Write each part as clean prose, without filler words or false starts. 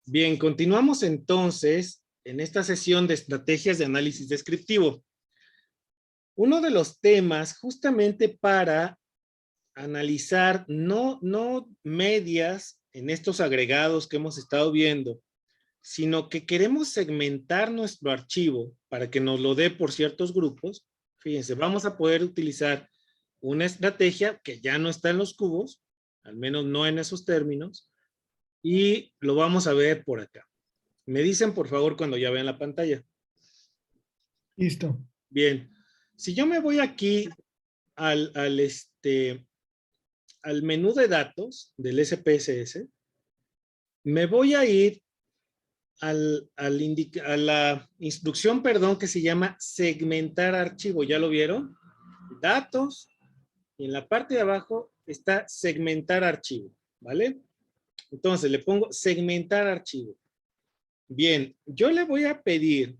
Bien, continuamos entonces en esta sesión de estrategias de análisis descriptivo. Uno de los temas justamente para analizar no medias en estos agregados que hemos estado viendo, sino que queremos segmentar nuestro archivo para que nos lo dé por ciertos grupos. Fíjense, vamos a poder utilizar una estrategia que ya no está en los cubos, al menos no en esos términos, y lo vamos a ver por acá. Me dicen, por favor, cuando ya vean la pantalla. Listo. Bien. Si yo me voy aquí al menú de datos del SPSS, me voy a ir a la instrucción, perdón, que se llama segmentar archivo. ¿Ya lo vieron? Datos, y en la parte de abajo está segmentar archivo, ¿vale? Entonces le pongo segmentar archivo. Bien, yo le voy a pedir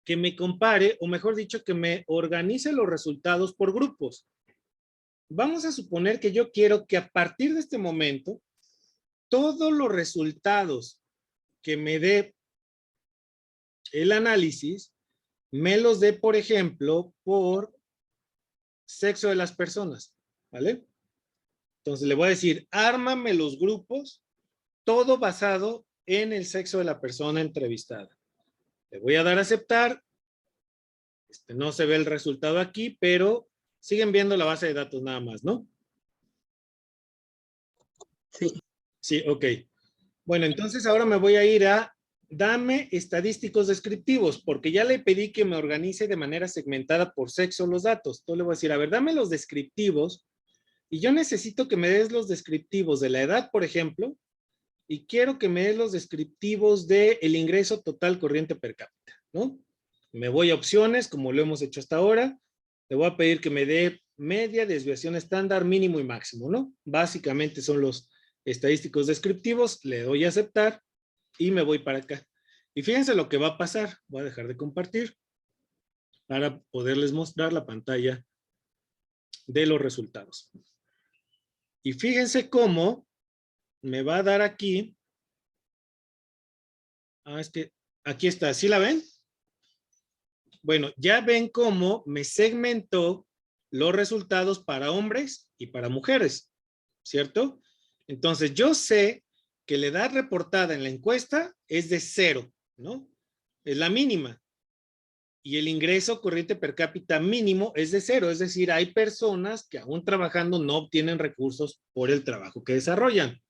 que me compare, o mejor dicho, que me organice los resultados por grupos. Vamos a suponer que yo quiero que a partir de este momento, todos los resultados que me dé el análisis, me los dé, por ejemplo, por sexo de las personas, ¿vale? Entonces le voy a decir, ármame los grupos, todo basado en el sexo de la persona entrevistada. Le voy a dar a aceptar. No se ve el resultado aquí, pero siguen viendo la base de datos nada más, ¿no? Sí. Sí, ok. Bueno, entonces ahora me voy a ir a dame estadísticos descriptivos, porque ya le pedí que me organice de manera segmentada por sexo los datos. Entonces le voy a decir, a ver, dame los descriptivos, y yo necesito que me des los descriptivos de la edad, por ejemplo, y quiero que me des los descriptivos del ingreso total corriente per cápita, ¿no? Me voy a opciones, como lo hemos hecho hasta ahora. Le voy a pedir que me dé media, desviación estándar, mínimo y máximo, ¿no? Básicamente son los estadísticos descriptivos. Le doy a aceptar y me voy para acá. Y fíjense lo que va a pasar. Voy a dejar de compartir para poderles mostrar la pantalla de los resultados. Y fíjense cómo me va a dar aquí. Es que aquí está. ¿Sí la ven? Bueno, ya ven cómo me segmentó los resultados para hombres y para mujeres, ¿cierto? Entonces, yo sé que la edad reportada en la encuesta es de 0, ¿no? Es la mínima. Y el ingreso corriente per cápita mínimo es de 0, es decir, hay personas que aún trabajando no obtienen recursos por el trabajo que desarrollan.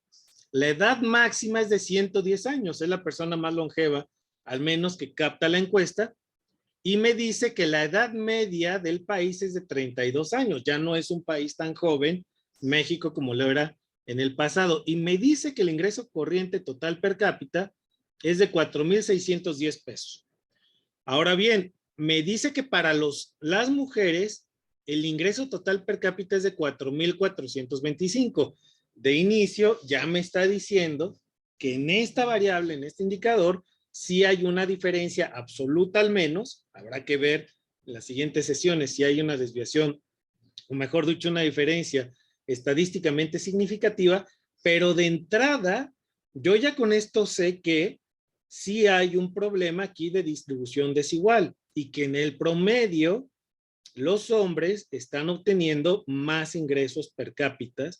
La edad máxima es de 110 años, es la persona más longeva, al menos que capta la encuesta, y me dice que la edad media del país es de 32 años, ya no es un país tan joven, México, como lo era en el pasado, y me dice que el ingreso corriente total per cápita es de 4,610 pesos. Ahora bien, me dice que para las mujeres el ingreso total per cápita es de 4,425. De inicio ya me está diciendo que en esta variable, en este indicador, sí hay una diferencia absoluta al menos. Habrá que ver en las siguientes sesiones si hay una desviación, o mejor dicho, una diferencia estadísticamente significativa, pero de entrada, yo ya con esto sé que sí hay un problema aquí de distribución desigual y que en el promedio los hombres están obteniendo más ingresos per cápita,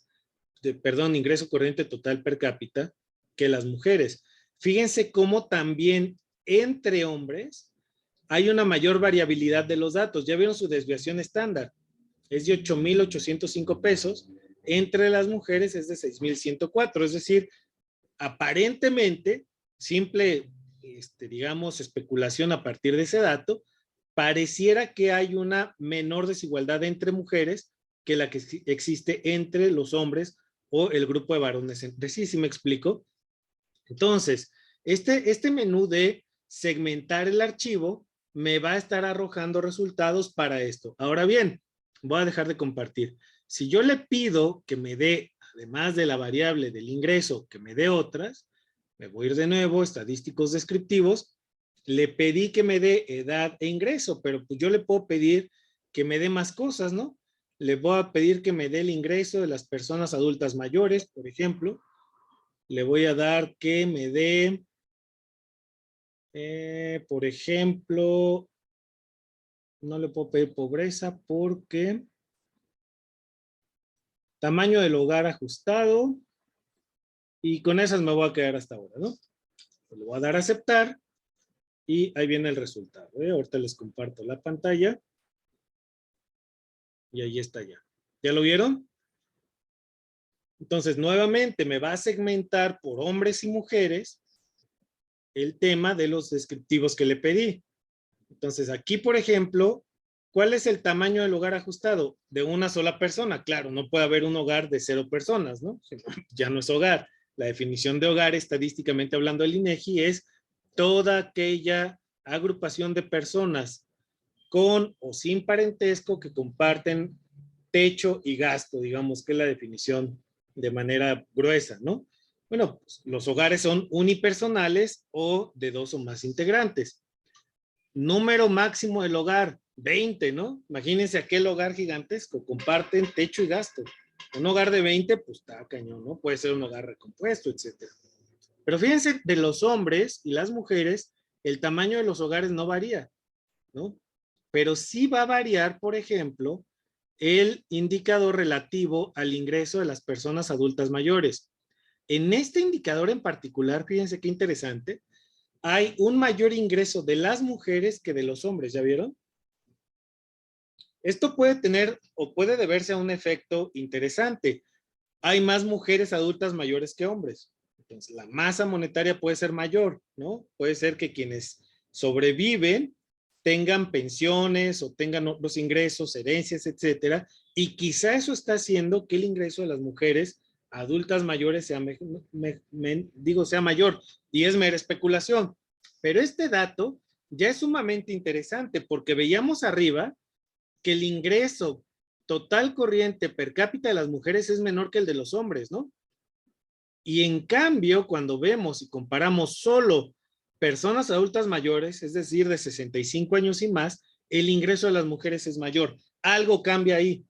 ingreso corriente total per cápita que las mujeres. Fíjense cómo también entre hombres hay una mayor variabilidad de los datos. Ya vieron su desviación estándar. Es de 8,805 pesos. Entre las mujeres es de 6,104. Es decir, aparentemente, simple, digamos, especulación a partir de ese dato, pareciera que hay una menor desigualdad entre mujeres que la que existe entre los hombres o el grupo de varones entre sí, ¿sí me explico? Entonces, este menú de segmentar el archivo me va a estar arrojando resultados para esto. Ahora bien, voy a dejar de compartir. Si yo le pido que me dé, además de la variable del ingreso, que me dé otras, me voy a ir de nuevo, estadísticos descriptivos, le pedí que me dé edad e ingreso, pero pues yo le puedo pedir que me dé más cosas, ¿no? Le voy a pedir que me dé el ingreso de las personas adultas mayores, por ejemplo. le voy a dar que me dé, por ejemplo, no le puedo pedir pobreza porque tamaño del hogar ajustado, y con esas me voy a quedar hasta ahora, ¿no? Le voy a dar a aceptar y ahí viene el resultado, ¿eh? Ahorita les comparto la pantalla y ahí está ya. ¿Ya lo vieron? Entonces, nuevamente me va a segmentar por hombres y mujeres el tema de los descriptivos que le pedí. Entonces, aquí, por ejemplo, ¿cuál es el tamaño del hogar ajustado? De una sola persona. Claro, no puede haber un hogar de 0 personas, ¿no? Ya no es hogar. La definición de hogar, estadísticamente hablando del INEGI, es toda aquella agrupación de personas con o sin parentesco que comparten techo y gasto, digamos que es la definición de manera gruesa, ¿no? Bueno, pues, los hogares son unipersonales o de 2 o más integrantes. Número máximo del hogar, 20, ¿no? Imagínense aquel hogar gigantesco, comparten techo y gasto. Un hogar de 20, pues está cañón, ¿no? Puede ser un hogar recompuesto, etcétera. Pero fíjense, de los hombres y las mujeres, el tamaño de los hogares no varía, ¿no? Pero sí va a variar, por ejemplo, el indicador relativo al ingreso de las personas adultas mayores. En este indicador en particular, fíjense qué interesante, hay un mayor ingreso de las mujeres que de los hombres, ¿ya vieron? Esto puede tener o puede deberse a un efecto interesante. Hay más mujeres adultas mayores que hombres. Entonces, la masa monetaria puede ser mayor, ¿no? Puede ser que quienes sobreviven tengan pensiones o tengan otros ingresos, herencias, etcétera, y quizá eso está haciendo que el ingreso de las mujeres adultas mayores sea, sea mayor, y es mera especulación. Pero este dato ya es sumamente interesante porque veíamos arriba que el ingreso total corriente per cápita de las mujeres es menor que el de los hombres, ¿no? Y en cambio, cuando vemos y comparamos solo personas adultas mayores, es decir, de 65 años y más, el ingreso de las mujeres es mayor. Algo cambia ahí.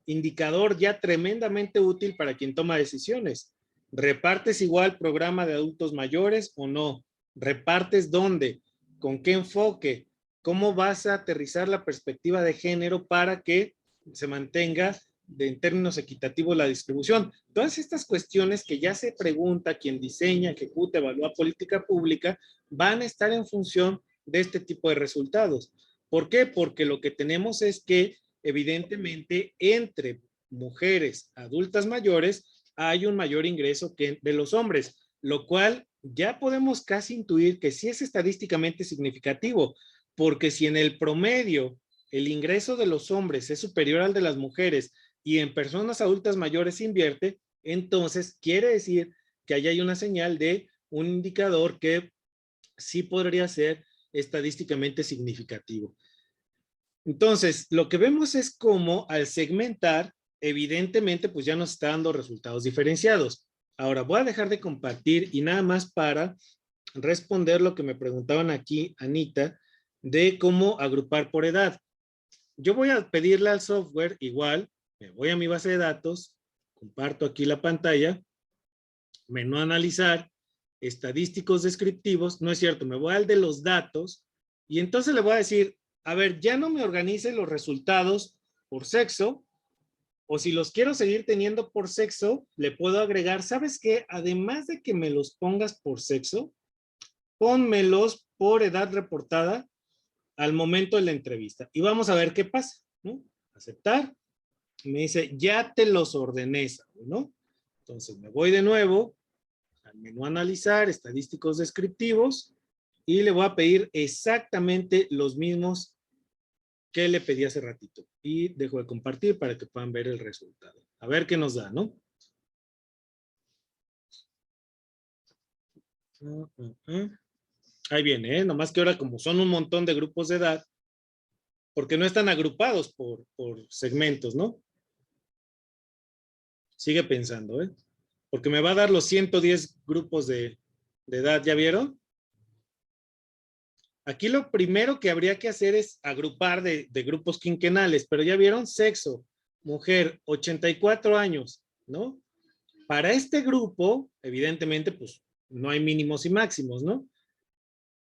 Indicador ya tremendamente útil para quien toma decisiones. ¿Repartes igual programa de adultos mayores o no? ¿Repartes dónde? ¿Con qué enfoque? ¿Cómo vas a aterrizar la perspectiva de género para que se mantenga en términos equitativos la distribución? Todas estas cuestiones que ya se pregunta quien diseña, ejecuta, evalúa política pública, van a estar en función de este tipo de resultados. ¿Por qué? Porque lo que tenemos es que evidentemente entre mujeres adultas mayores hay un mayor ingreso que de los hombres, lo cual ya podemos casi intuir que sí es estadísticamente significativo, porque si en el promedio el ingreso de los hombres es superior al de las mujeres y en personas adultas mayores se invierte, entonces quiere decir que ahí hay una señal de un indicador que sí podría ser estadísticamente significativo. Entonces, lo que vemos es cómo al segmentar, evidentemente, pues ya nos está dando resultados diferenciados. Ahora voy a dejar de compartir y nada más para responder lo que me preguntaban aquí, Anita, de cómo agrupar por edad. Yo voy a pedirle al software igual, me voy a mi base de datos, comparto aquí la pantalla, menú analizar, estadísticos descriptivos, no es cierto, me voy al de los datos y entonces le voy a decir, a ver, ya no me organice los resultados por sexo, o si los quiero seguir teniendo por sexo, le puedo agregar, ¿sabes qué? Además de que me los pongas por sexo, pónmelos por edad reportada al momento de la entrevista. Y vamos a ver qué pasa, ¿no? Aceptar. Me dice, ya te los ordené, ¿no? Entonces me voy de nuevo al menú analizar, estadísticos descriptivos, y le voy a pedir exactamente los mismos que le pedí hace ratito. Y dejo de compartir para que puedan ver el resultado. A ver qué nos da, ¿no? Ahí viene, ¿eh? Nomás que ahora como son un montón de grupos de edad, porque no están agrupados por segmentos, ¿no? Sigue pensando, ¿eh? Porque me va a dar los 110 grupos de edad, ¿ya vieron? Aquí lo primero que habría que hacer es agrupar de grupos quinquenales, pero ya vieron, sexo, mujer, 84 años, ¿no? Para este grupo, evidentemente, pues no hay mínimos y máximos, ¿no?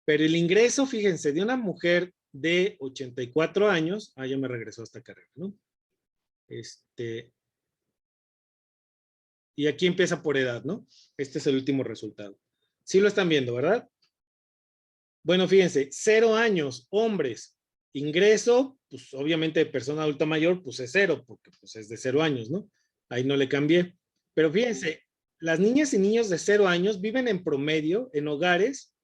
Pero el ingreso, fíjense, de una mujer de 84 años, ya me regresó a esta carrera, ¿no? Y aquí empieza por edad, ¿no? Este es el último resultado. Sí lo están viendo, ¿verdad? Bueno, fíjense, 0 años, hombres, ingreso, pues obviamente de persona adulta mayor, pues es 0, porque pues es de 0 años, ¿no? Ahí no le cambié. Pero fíjense, las niñas y niños de 0 años viven en promedio en hogares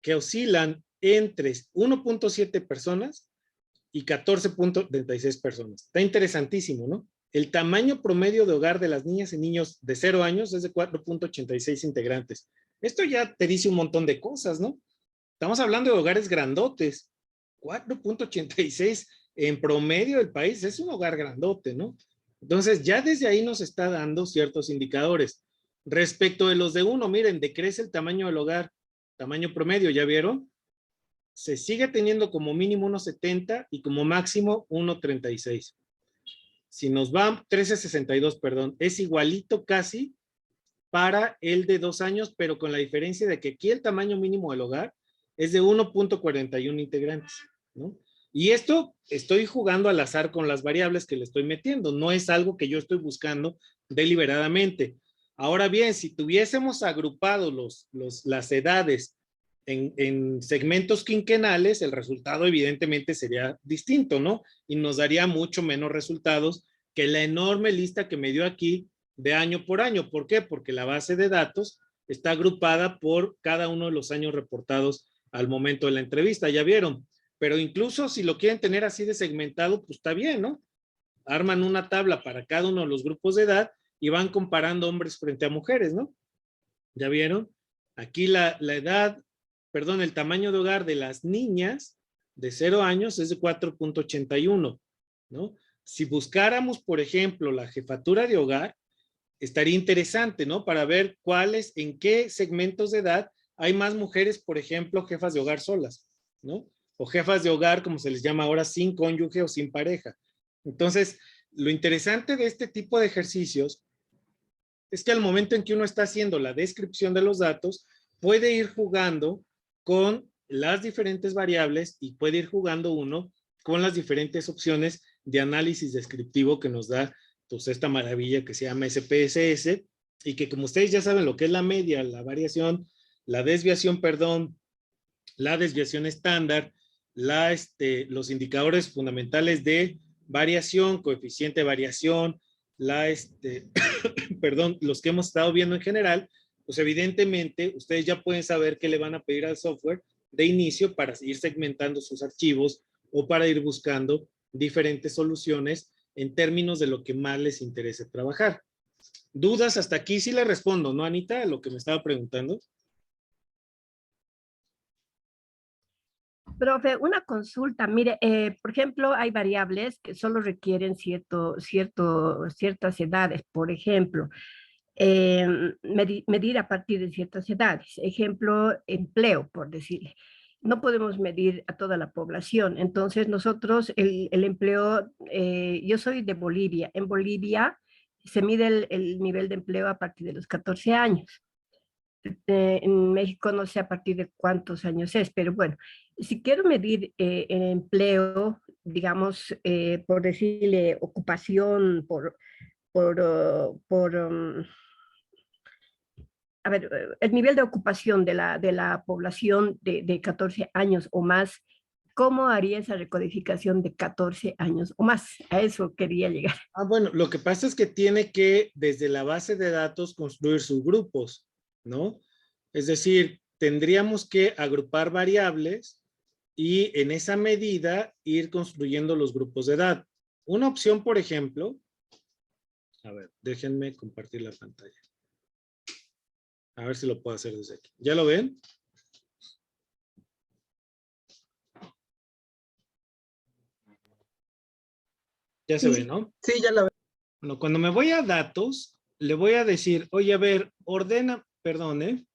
que oscilan entre 1.7 personas y 14.36 personas. Está interesantísimo, ¿no? El tamaño promedio de hogar de las niñas y niños de 0 años es de 4.86 integrantes. Esto ya te dice un montón de cosas, ¿no? Estamos hablando de hogares grandotes. 4.86 en promedio del país es un hogar grandote, ¿no? Entonces, ya desde ahí nos está dando ciertos indicadores. Respecto de los de 1, miren, decrece el tamaño del hogar, tamaño promedio, ¿ya vieron? Se sigue teniendo como mínimo 1.70 y como máximo 1.36. Si nos va 13.62, perdón, es igualito casi para el de 2 años, pero con la diferencia de que aquí el tamaño mínimo del hogar es de 1.41 integrantes, ¿no? Y esto estoy jugando al azar con las variables que le estoy metiendo, no es algo que yo estoy buscando deliberadamente. Ahora bien, si tuviésemos agrupado las edades en segmentos quinquenales, el resultado evidentemente sería distinto, ¿no? Y nos daría mucho menos resultados que la enorme lista que me dio aquí de año por año. ¿Por qué? Porque la base de datos está agrupada por cada uno de los años reportados al momento de la entrevista, ya vieron. Pero incluso si lo quieren tener así de segmentado, pues está bien, ¿no? Arman una tabla para cada uno de los grupos de edad y van comparando hombres frente a mujeres, ¿no? ¿Ya vieron? Aquí la edad, perdón, el tamaño de hogar de las niñas de 0 años es de 4.81, ¿no? Si buscáramos, por ejemplo, la jefatura de hogar, estaría interesante, ¿no? Para ver cuáles, en qué segmentos de edad hay más mujeres, por ejemplo, jefas de hogar solas, ¿no? O jefas de hogar, como se les llama ahora, sin cónyuge o sin pareja. Entonces, lo interesante de este tipo de ejercicios es que al momento en que uno está haciendo la descripción de los datos, puede ir jugando con las diferentes variables y puede ir jugando uno con las diferentes opciones de análisis descriptivo que nos da pues esta maravilla que se llama SPSS y que como ustedes ya saben lo que es la media, la variación, la desviación, perdón, la desviación estándar, los indicadores fundamentales de variación, coeficiente de variación, perdón, los que hemos estado viendo en general, pues evidentemente ustedes ya pueden saber qué le van a pedir al software de inicio para ir segmentando sus archivos o para ir buscando diferentes soluciones en términos de lo que más les interese trabajar. ¿Dudas hasta aquí? Sí le respondo, ¿no, Anita? A lo que me estaba preguntando. Profe, una consulta. Mire, por ejemplo, hay variables que solo requieren ciertas edades. Por ejemplo, medir a partir de ciertas edades. Ejemplo, empleo, por decirle. No podemos medir a toda la población. Entonces, nosotros, el empleo, yo soy de Bolivia. En Bolivia se mide el nivel de empleo a partir de los 14 años. En México no sé a partir de cuántos años es, pero bueno, si quiero medir el empleo, digamos, por decirle ocupación, a ver, el nivel de ocupación de la población de 14 años o más, ¿cómo haría esa recodificación de 14 años o más? A eso quería llegar. Bueno, lo que pasa es que tiene que, desde la base de datos, construir sus grupos, ¿no? Es decir, tendríamos que agrupar variables y en esa medida ir construyendo los grupos de edad. Una opción, por ejemplo, a ver, déjenme compartir la pantalla. A ver si lo puedo hacer desde aquí. ¿Ya lo ven? Ya se ve, ¿no? Sí, ya la veo. Bueno, cuando me voy a datos, le voy a decir, oye, a ver, ordena, perdón,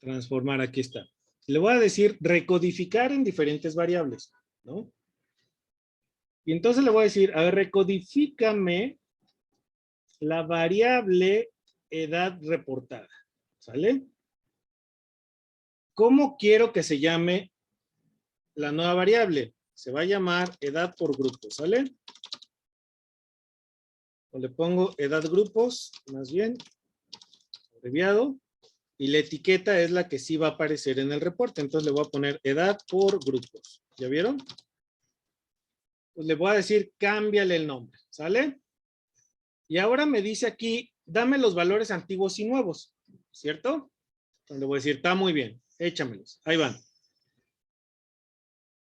transformar, aquí está. Le voy a decir recodificar en diferentes variables, ¿no? Y entonces le voy a decir, a ver, recodifícame la variable edad reportada, ¿sale? ¿Cómo quiero que se llame la nueva variable? Se va a llamar edad por grupo, ¿sale? O le pongo edad grupos, más bien, abreviado, y la etiqueta es la que sí va a aparecer en el reporte. Entonces le voy a poner edad por grupos. ¿Ya vieron? Pues le voy a decir, cámbiale el nombre, ¿sale? Y ahora me dice aquí, dame los valores antiguos y nuevos, ¿cierto? Entonces le voy a decir, está muy bien, échamelos. Ahí van.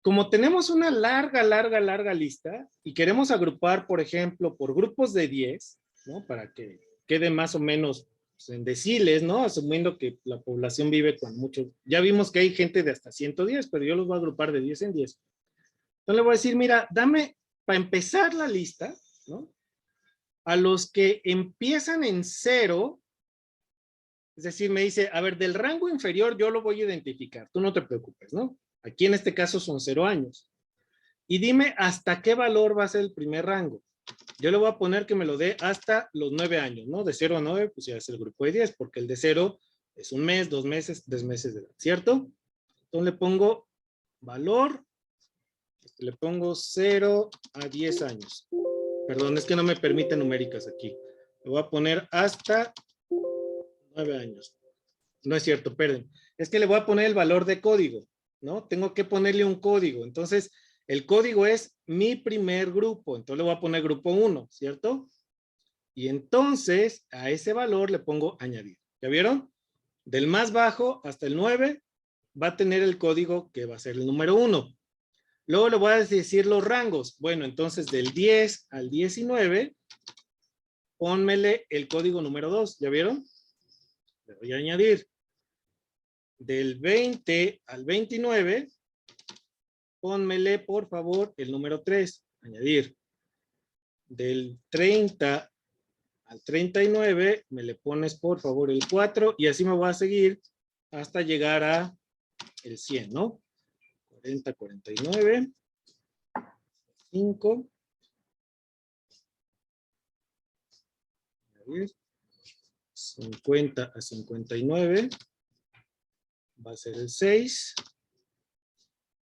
Como tenemos una larga lista y queremos agrupar, por ejemplo, por grupos de 10, ¿no? Para que quede más o menos pues, en deciles, ¿no? Asumiendo que la población vive con mucho. Ya vimos que hay gente de hasta 110, pero yo los voy a agrupar de 10 en 10. Entonces le voy a decir, mira, dame, para empezar la lista, ¿no? A los que empiezan en 0, es decir, me dice, a ver, del rango inferior yo lo voy a identificar, tú no te preocupes, ¿no? Aquí en este caso son 0 años. Y dime hasta qué valor va a ser el primer rango. Yo le voy a poner que me lo dé hasta los 9 años, ¿no? De 0 a 9, pues ya es el grupo de 10, porque el de 0 es 1 mes, 2 meses, 3 meses de edad, ¿cierto? Entonces le pongo valor, le pongo 0 a 10 años. Perdón, es que no me permite numéricas aquí. Le voy a poner hasta 9 años. No es cierto, perdón. Es que le voy a poner el valor de código, ¿no? Tengo que ponerle un código. Entonces, el código es mi primer grupo. Entonces le voy a poner grupo 1, ¿cierto? Y entonces a ese valor le pongo añadir. ¿Ya vieron? Del más bajo hasta el 9 va a tener el código que va a ser el número 1. Luego le voy a decir los rangos. Bueno, entonces del 10 al 19, pónmele el código número 2. ¿Ya vieron? Le voy a añadir. Del 20 al 29, pónmele por favor el número 3. Añadir. Del 30 al 39, me le pones por favor el 4 y así me voy a seguir hasta llegar a el 100, ¿no? 40, 49, 5, 50 a 59, va a ser el 6.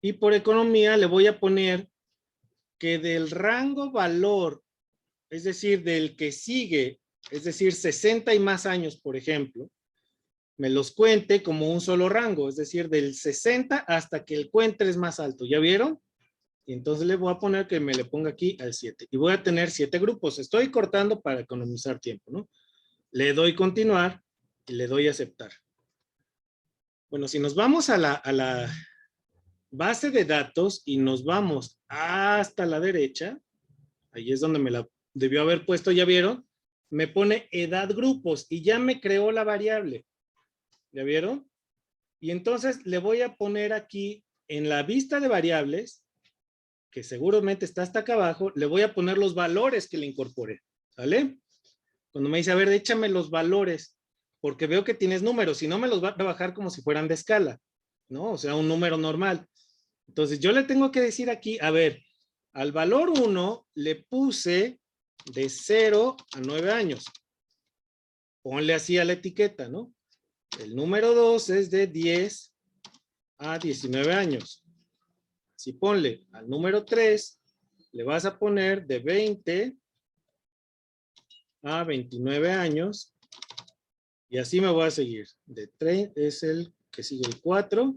Y por economía le voy a poner que del rango valor, es decir, del que sigue, es decir, 60 y más años, por ejemplo, me los cuente como un solo rango, es decir, del 60 hasta que el cuente es más alto. ¿Ya vieron? Y entonces le voy a poner que me le ponga aquí al 7. Y voy a tener 7 grupos. Estoy cortando para economizar tiempo, ¿no? Le doy continuar y le doy aceptar. Bueno, si nos vamos a la base de datos y nos vamos hasta la derecha, ahí es donde me la debió haber puesto, ¿ya vieron? Me pone edad grupos y ya me creó la variable. ¿Ya vieron? Y entonces le voy a poner aquí en la vista de variables, que seguramente está hasta acá abajo, le voy a poner los valores que le incorporé. ¿Sale? Cuando me dice, a ver, échame los valores, porque veo que tienes números, si no me los va a bajar como si fueran de escala, ¿no? O sea, un número normal. Entonces yo le tengo que decir aquí, a ver, al valor 1 le puse de 0 a 9 años. Ponle así a la etiqueta, ¿no? El número 2 es de 10 a 19 años. Si ponle al número 3, le vas a poner de 20 a 29 años. Y así me voy a seguir. De 30 es el que sigue el 4.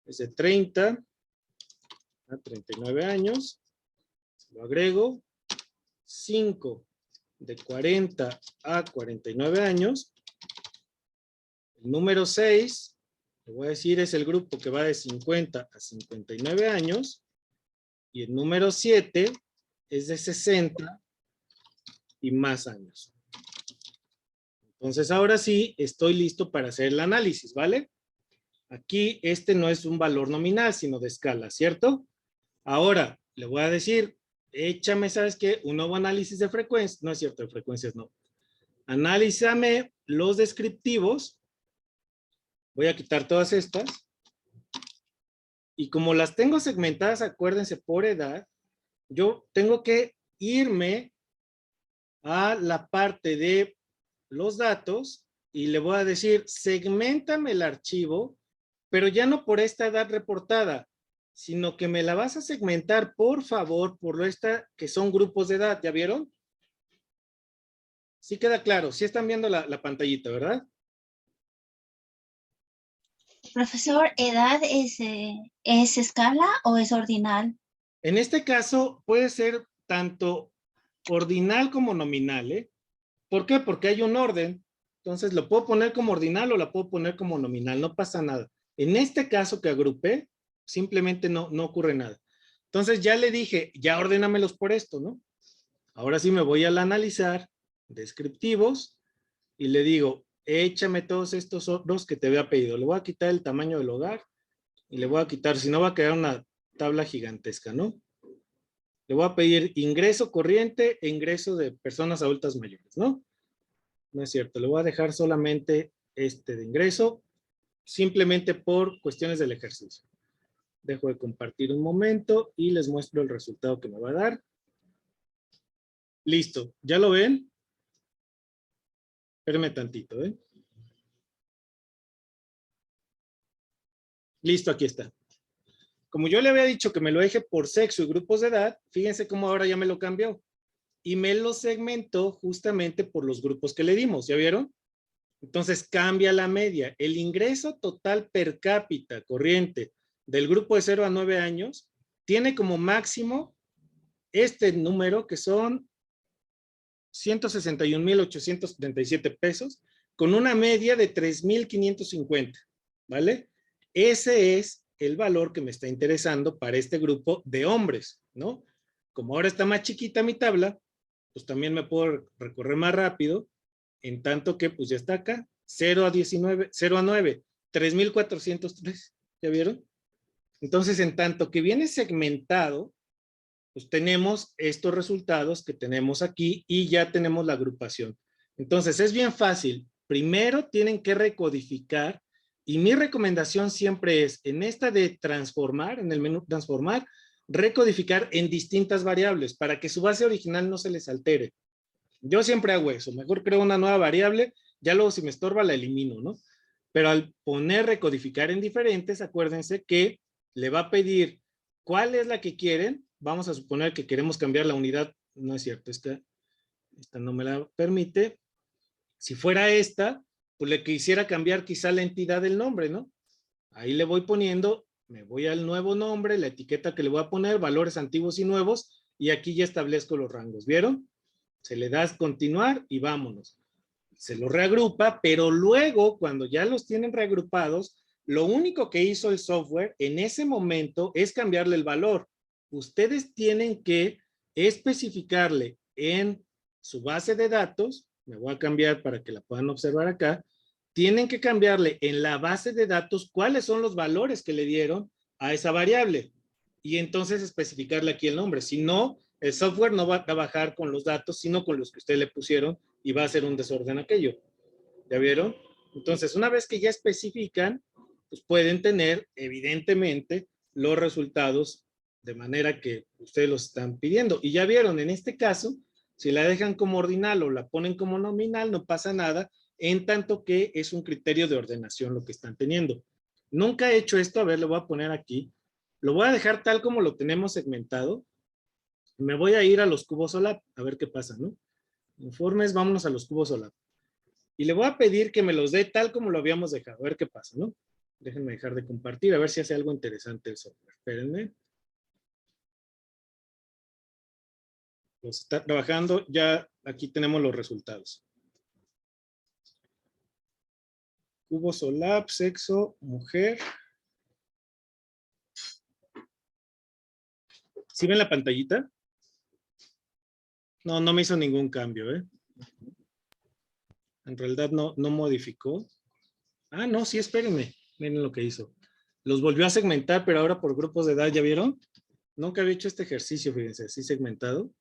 Es de 30 a 39 años. Lo agrego. 5 de 40 a 49 años. El número 6, le voy a decir, es el grupo que va de 50 a 59 años. Y el número 7 es de 60 y más años. Entonces ahora sí estoy listo para hacer el análisis, ¿vale? Aquí este no es un valor nominal, sino de escala, ¿cierto? Ahora le voy a decir, échame, ¿sabes qué? Un nuevo análisis de frecuencias. No es cierto, de frecuencias no. Analízame los descriptivos. Voy a quitar todas estas. Y como las tengo segmentadas, acuérdense, por edad, yo tengo que irme a la parte de los datos y le voy a decir, segméntame el archivo, pero ya no por esta edad reportada, sino que me la vas a segmentar, por favor, por esta que son grupos de edad. ¿Ya vieron? Sí queda claro, sí están viendo la pantallita, ¿verdad? Profesor, ¿edad es escala o es ordinal? En este caso puede ser tanto ordinal como nominal, ¿eh? ¿Por qué? Porque hay un orden. Entonces lo puedo poner como ordinal o la puedo poner como nominal, no pasa nada. En este caso que agrupé, simplemente no ocurre nada. Entonces ya le dije, ya ordénamelos por esto, ¿no? Ahora sí me voy al analizar descriptivos y le digo, échame todos estos otros que te había pedido. Le voy a quitar el tamaño del hogar y le voy a quitar, si no va a quedar una tabla gigantesca, ¿no? Le voy a pedir ingreso corriente e ingreso de personas adultas mayores, ¿no? No es cierto, le voy a dejar solamente este de ingreso, simplemente por cuestiones del ejercicio. Dejo de compartir un momento y les muestro el resultado que me va a dar. Listo, ¿ya lo ven? Espérenme tantito, ¿eh? Listo, aquí está. Como yo le había dicho que me lo deje por sexo y grupos de edad, fíjense cómo ahora ya me lo cambió. Y me lo segmentó justamente por los grupos que le dimos, ¿ya vieron? Entonces cambia la media. El ingreso total per cápita corriente del grupo de 0 a 9 años tiene como máximo este número que son 161,837 pesos con una media de 3,550, ¿vale? Ese es el valor que me está interesando para este grupo de hombres, ¿no? Como ahora está más chiquita mi tabla, pues también me puedo recorrer más rápido, en tanto que pues ya está acá, 0 a 19, 0 a 9, 3,403, ¿ya vieron? Entonces, en tanto que viene segmentado, pues tenemos estos resultados que tenemos aquí y ya tenemos la agrupación. Entonces, es bien fácil. Primero tienen que recodificar y mi recomendación siempre es, en esta de transformar, en el menú transformar, recodificar en distintas variables para que su base original no se les altere. Yo siempre hago eso, mejor creo una nueva variable, ya luego si me estorba la elimino, ¿no? Pero al poner recodificar en diferentes, acuérdense que le va a pedir cuál es la que quieren. Vamos a suponer que queremos cambiar la unidad, no es cierto, esta no me la permite. Si fuera esta, pues le quisiera cambiar quizá la entidad del nombre, ¿no? Ahí le voy poniendo, me voy al nuevo nombre, la etiqueta que le voy a poner, valores antiguos y nuevos, y aquí ya establezco los rangos, ¿vieron? Se le da a continuar y vámonos. Se los reagrupa, pero luego cuando ya los tienen reagrupados, lo único que hizo el software en ese momento es cambiarle el valor. Ustedes tienen que especificarle en su base de datos, me voy a cambiar para que la puedan observar acá, tienen que cambiarle en la base de datos cuáles son los valores que le dieron a esa variable y entonces especificarle aquí el nombre. Si no, el software no va a trabajar con los datos, sino con los que ustedes le pusieron y va a ser un desorden aquello. ¿Ya vieron? Entonces, una vez que ya especifican, pues pueden tener, evidentemente, los resultados de manera que ustedes los están pidiendo. Y ya vieron, en este caso, si la dejan como ordinal o la ponen como nominal, no pasa nada, en tanto que es un criterio de ordenación lo que están teniendo. Nunca he hecho esto, a ver, lo voy a poner aquí. Lo voy a dejar tal como lo tenemos segmentado. Me voy a ir a los cubos OLAP, a ver qué pasa, ¿no? Informes, vámonos a los cubos OLAP. Y le voy a pedir que me los dé tal como lo habíamos dejado, a ver qué pasa, ¿no? Déjenme dejar de compartir, a ver si hace algo interesante el software. Espérenme. Los está trabajando, ya aquí tenemos los resultados. Cubo Solab, sexo, mujer. ¿Sí ven la pantallita? No, no me hizo ningún cambio, ¿eh? En realidad no modificó. Ah, no, sí, espérenme. Miren lo que hizo. Los volvió a segmentar, pero ahora por grupos de edad, ¿ya vieron? Nunca había hecho este ejercicio, fíjense, así segmentado.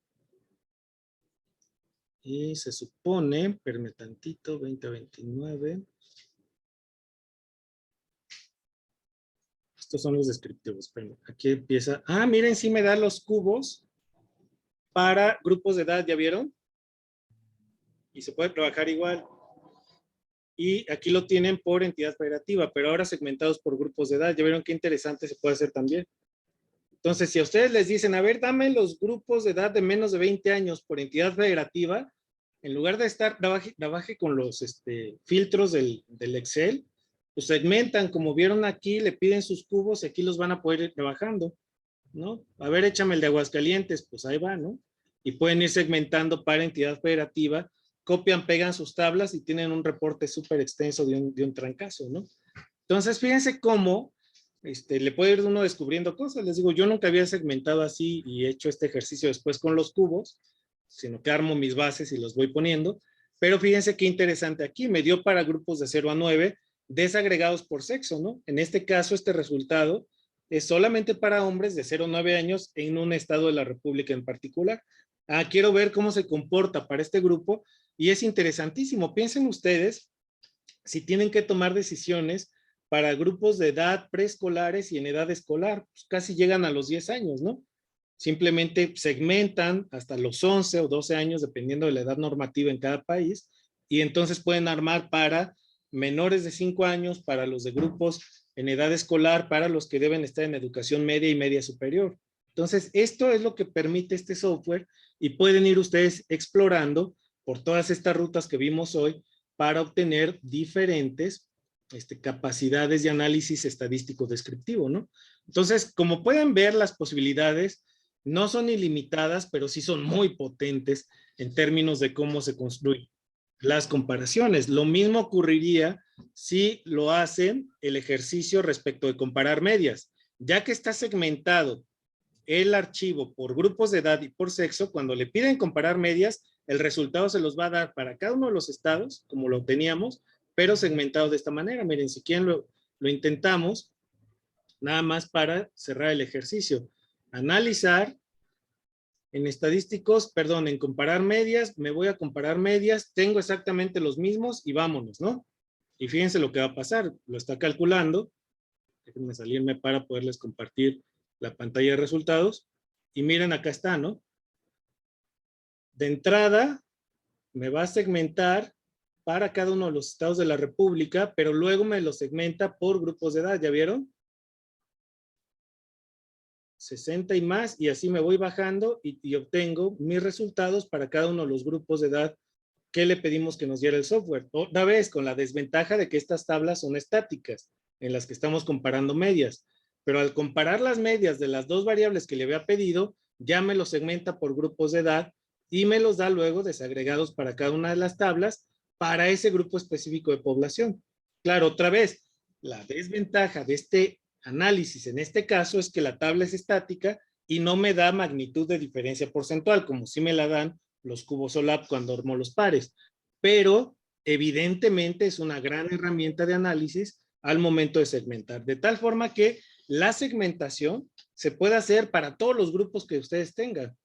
Y se supone, espérenme tantito, 2029. Estos son los descriptivos, espérenme. Aquí empieza. Ah, miren, sí me da los cubos para grupos de edad, ¿ya vieron? y se puede trabajar igual. Y aquí lo tienen por entidad federativa, pero ahora segmentados por grupos de edad. ¿Ya vieron qué interesante se puede hacer también? Entonces, si a ustedes les dicen, a ver, dame los grupos de edad de menos de 20 años por entidad federativa, en lugar de estar, trabaje con los filtros del Excel, pues segmentan, como vieron aquí, le piden sus cubos y aquí los van a poder ir trabajando, ¿no? A ver, échame el de Aguascalientes, pues ahí va, ¿no? Y pueden ir segmentando para entidad federativa, copian, pegan sus tablas y tienen un reporte súper extenso de un trancazo, ¿no? Entonces, fíjense cómo le puede ir uno descubriendo cosas. Les digo, yo nunca había segmentado así y he hecho este ejercicio después con los cubos, sino que armo mis bases y los voy poniendo. Pero fíjense qué interesante aquí, me dio para grupos de 0 a 9, desagregados por sexo, ¿no? En este caso, este resultado es solamente para hombres de 0 a 9 años en un estado de la República en particular. Quiero ver cómo se comporta para este grupo y es interesantísimo. Piensen ustedes si tienen que tomar decisiones para grupos de edad preescolares y en edad escolar, pues casi llegan a los 10 años, ¿no? Simplemente segmentan hasta los 11 o 12 años, dependiendo de la edad normativa en cada país, y entonces pueden armar para menores de 5 años, para los de grupos en edad escolar, para los que deben estar en educación media y media superior. Entonces, esto es lo que permite este software y pueden ir ustedes explorando por todas estas rutas que vimos hoy para obtener diferentes capacidades de análisis estadístico descriptivo, ¿no? Entonces, como pueden ver, las posibilidades no son ilimitadas, pero sí son muy potentes en términos de cómo se construyen las comparaciones. Lo mismo ocurriría si lo hacen el ejercicio respecto de comparar medias. Ya que está segmentado el archivo por grupos de edad y por sexo, cuando le piden comparar medias, el resultado se los va a dar para cada uno de los estados, como lo teníamos, pero segmentado de esta manera. Miren, si quieren lo intentamos, nada más para cerrar el ejercicio. Analizar en estadísticos, perdón, en comparar medias, me voy a comparar medias, tengo exactamente los mismos y vámonos, ¿no? Y fíjense lo que va a pasar, lo está calculando. Déjenme salirme para poderles compartir la pantalla de resultados. Y miren, acá está, ¿no? De entrada, me va a segmentar para cada uno de los estados de la República, pero luego me lo segmenta por grupos de edad, ¿ya vieron? 60 y más, y así me voy bajando y obtengo mis resultados para cada uno de los grupos de edad que le pedimos que nos diera el software. Otra vez, con la desventaja de que estas tablas son estáticas, en las que estamos comparando medias. Pero al comparar las medias de las dos variables que le había pedido, ya me los segmenta por grupos de edad y me los da luego desagregados para cada una de las tablas para ese grupo específico de población. Claro, otra vez, la desventaja de este análisis en este caso es que la tabla es estática y no me da magnitud de diferencia porcentual, como si me la dan los cubos OLAP cuando armo los pares. Pero evidentemente es una gran herramienta de análisis al momento de segmentar, de tal forma que la segmentación se puede hacer para todos los grupos que ustedes tengan,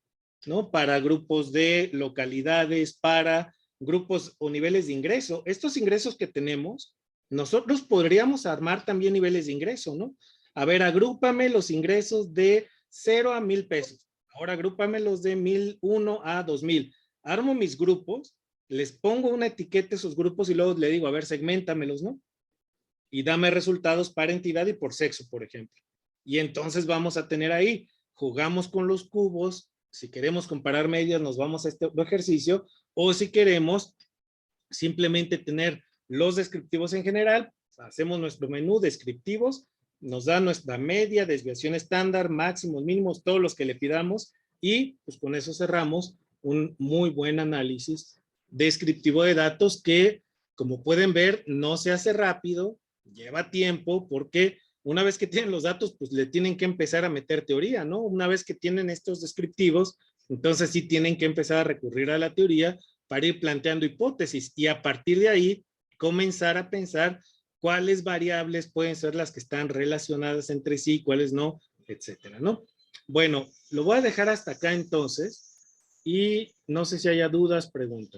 ¿no? Para grupos de localidades, para grupos o niveles de ingreso. Estos ingresos que tenemos, nosotros podríamos armar también niveles de ingreso, ¿no? A ver, agrúpame los ingresos de 0 a 1,000 pesos. Ahora agrúpame los de 1,001 a 2,000. Armo mis grupos, les pongo una etiqueta a esos grupos y luego le digo, a ver, segméntamelos, ¿no? Y dame resultados para entidad y por sexo, por ejemplo. Y entonces vamos a tener ahí, jugamos con los cubos, si queremos comparar medias nos vamos a este ejercicio, o si queremos simplemente tener los descriptivos en general, hacemos nuestro menú descriptivos, nos da nuestra media, desviación estándar, máximos, mínimos, todos los que le pidamos, y pues con eso cerramos un muy buen análisis descriptivo de datos que, como pueden ver, no se hace rápido, lleva tiempo, porque una vez que tienen los datos, pues le tienen que empezar a meter teoría, ¿no? Una vez que tienen estos descriptivos, entonces sí tienen que empezar a recurrir a la teoría para ir planteando hipótesis y a partir de ahí comenzar a pensar cuáles variables pueden ser las que están relacionadas entre sí, cuáles no, etcétera, ¿no? Bueno, lo voy a dejar hasta acá entonces y no sé si haya dudas, preguntas.